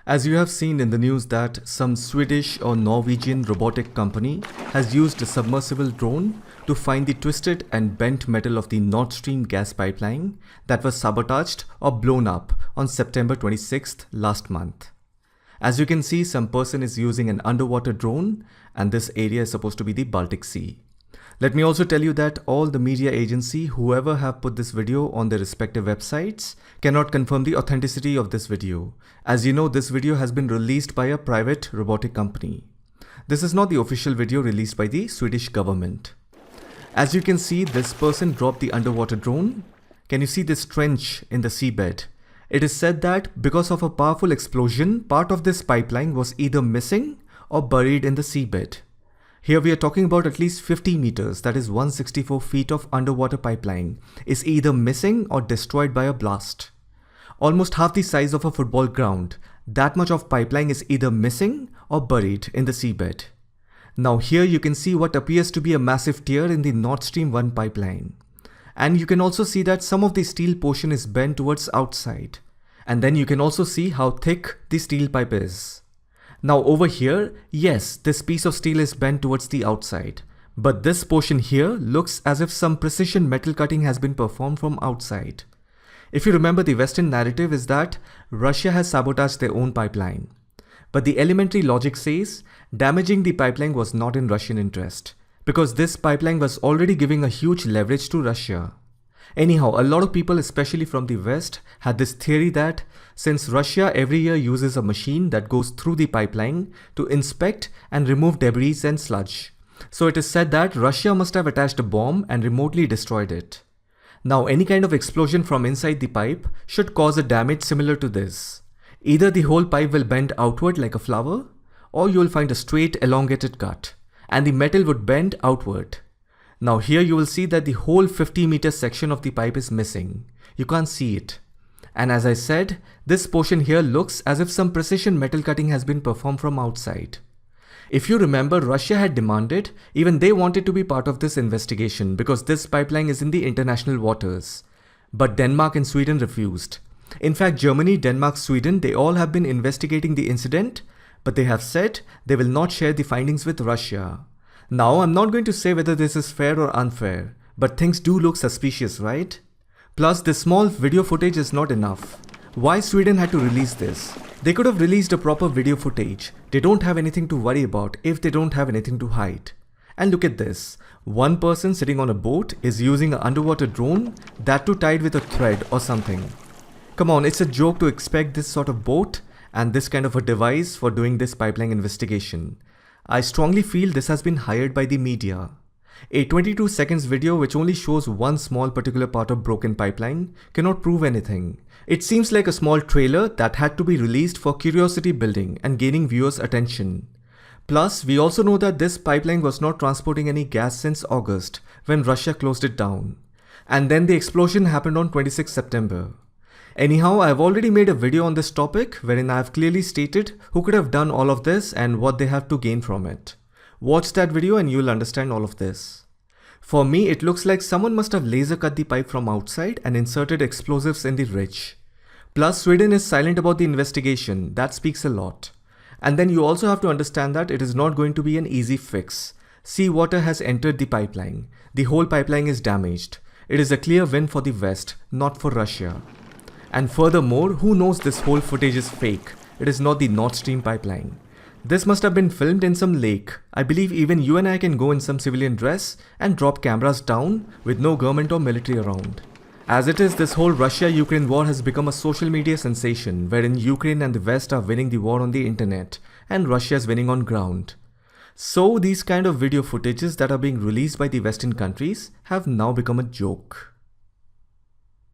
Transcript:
As you have seen in the news that some Swedish or Norwegian robotic company has used a submersible drone to find the twisted and bent metal of the Nord Stream gas pipeline that was sabotaged or blown up on September 26th last month. As you can see, some person is using an underwater drone, and this area is supposed to be the Baltic Sea. Let me also tell you that all the media agency, whoever have put this video on their respective websites, cannot confirm the authenticity of this video. As you know, this video has been released by a private robotic company. This is not the official video released by the Swedish government. As you can see, this person dropped the underwater drone. Can you see this trench in the seabed? It is said that because of a powerful explosion, part of this pipeline was either missing or buried in the seabed. Here we are talking about at least 50 meters, that is 164 feet of underwater pipeline, is either missing or destroyed by a blast. Almost half the size of a football ground, that much of pipeline is either missing or buried in the seabed. Now here you can see what appears to be a massive tear in the Nord Stream 1 pipeline. And you can also see that some of the steel portion is bent towards outside. And then you can also see how thick the steel pipe is. Now over here, yes, this piece of steel is bent towards the outside. But this portion here looks as if some precision metal cutting has been performed from outside. If you remember, the Western narrative is that Russia has sabotaged their own pipeline. But the elementary logic says damaging the pipeline was not in Russian interest, because this pipeline was already giving a huge leverage to Russia. Anyhow, a lot of people, especially from the West, had this theory that since Russia every year uses a machine that goes through the pipeline to inspect and remove debris and sludge, so it is said that Russia must have attached a bomb and remotely destroyed it. Now, any kind of explosion from inside the pipe should cause a damage similar to this. Either the whole pipe will bend outward like a flower, or you will find a straight elongated cut, and the metal would bend outward. Now here you will see that the whole 50-meter section of the pipe is missing. You can't see it. And as I said, this portion here looks as if some precision metal cutting has been performed from outside. If you remember, Russia had demanded, even they wanted to be part of this investigation because this pipeline is in the international waters. But Denmark and Sweden refused. In fact, Germany, Denmark, Sweden, they all have been investigating the incident, but they have said they will not share the findings with Russia. Now, I'm not going to say whether this is fair or unfair, but things do look suspicious, right? Plus, this small video footage is not enough. Why Sweden had to release this? They could have released a proper video footage. They don't have anything to worry about if they don't have anything to hide. And look at this. One person sitting on a boat is using an underwater drone, that too tied with a thread or something. Come on, it's a joke to expect this sort of boat and this kind of a device for doing this pipeline investigation. I strongly feel this has been hired by the media. A 22 seconds video which only shows one small particular part of broken pipeline cannot prove anything. It seems like a small trailer that had to be released for curiosity building and gaining viewers' attention. Plus, we also know that this pipeline was not transporting any gas since August when Russia closed it down. And then the explosion happened on 26 September. Anyhow, I've already made a video on this topic wherein I have clearly stated who could have done all of this and what they have to gain from it. Watch that video and you'll understand all of this. For me, it looks like someone must have laser cut the pipe from outside and inserted explosives in the ridge. Plus, Sweden is silent about the investigation. That speaks a lot. And then you also have to understand that it is not going to be an easy fix. Seawater has entered the pipeline. The whole pipeline is damaged. It is a clear win for the West, not for Russia. And furthermore, who knows this whole footage is fake? It is not the Nord Stream pipeline. This must have been filmed in some lake. I believe even you and I can go in some civilian dress and drop cameras down with no government or military around. As it is, this whole Russia-Ukraine war has become a social media sensation wherein Ukraine and the West are winning the war on the internet and Russia is winning on ground. So these kind of video footages that are being released by the Western countries have now become a joke.